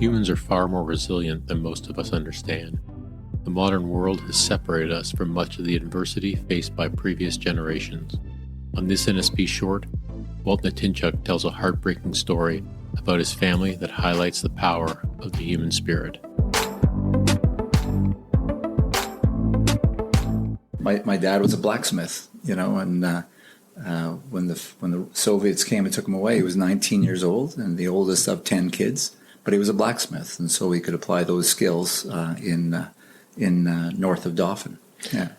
Humans are far more resilient than most of us understand. The modern world has separated us from much of the adversity faced by previous generations. On this NSP short, Walt Natynczyk tells a heartbreaking story about his family that highlights the power of the human spirit. My dad was a blacksmith, and when the Soviets came and took him away, he was 19 years old and the oldest of 10 kids. But he was a blacksmith, and so he could apply those skills in north of Dauphin. Yeah.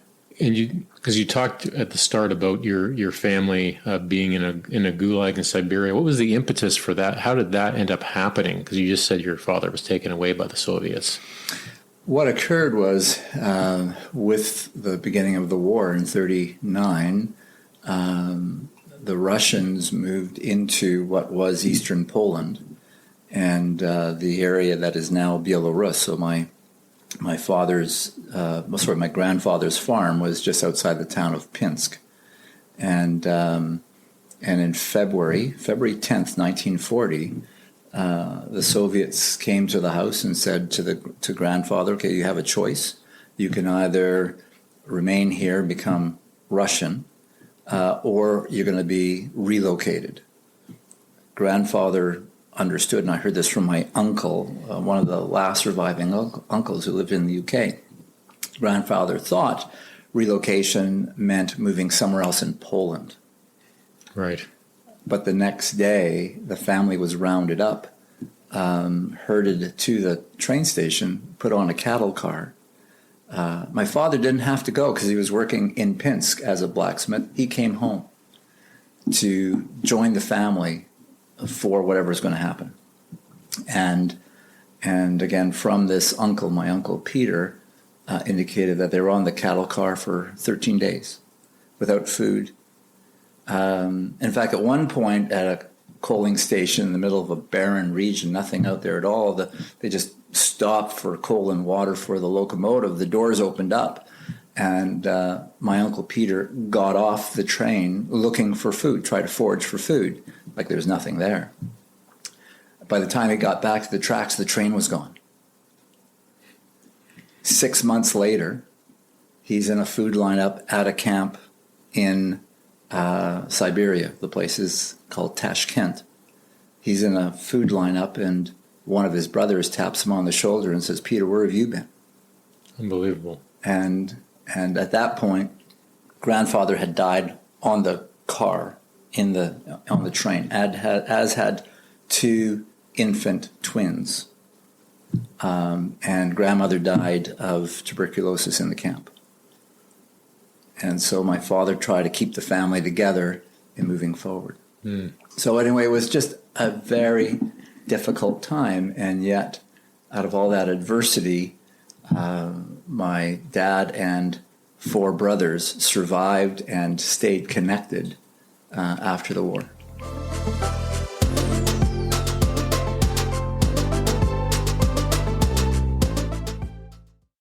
And because you talked at the start about your family being in a gulag in Siberia, what was the impetus for that? How did that end up happening? Because you just said your father was taken away by the Soviets. What occurred was, with the beginning of the war in 1939, the Russians moved into what was eastern Poland and the area that is now Belarus. So my grandfather's farm was just outside the town of Pinsk, and in February 10th, 1940, the Soviets came to the house and said to grandfather, "Okay, you have a choice. You can either remain here and become Russian, or you're going to be relocated." Grandfather understood, and I heard this from my uncle, one of the last surviving uncles who lived in the UK. Grandfather thought relocation meant moving somewhere else in Poland. Right. But the next day, the family was rounded up, herded to the train station, put on a cattle car. My father didn't have to go because he was working in Pinsk as a blacksmith. He came home to join the family for whatever's going to happen. And again, from this uncle, my uncle Peter, indicated that they were on the cattle car for 13 days without food. In fact, at one point at a coaling station in the middle of a barren region, nothing out there at all, they just stopped for coal and water for the locomotive. The doors opened up, and my uncle Peter got off the train looking for food, tried to forage for food, like there's nothing there. By the time he got back to the tracks, the train was gone. 6 months later, he's in a food lineup at a camp in Siberia. The place is called Tashkent. He's in a food lineup, and one of his brothers taps him on the shoulder and says, "Peter, where have you been?" Unbelievable. And at that point, grandfather had died on the car on the train, as had two infant twins, and grandmother died of tuberculosis in the camp. And so my father tried to keep the family together in moving forward. So anyway, it was just a very difficult time, and yet out of all that adversity, my dad and 4 brothers survived and stayed connected after the war.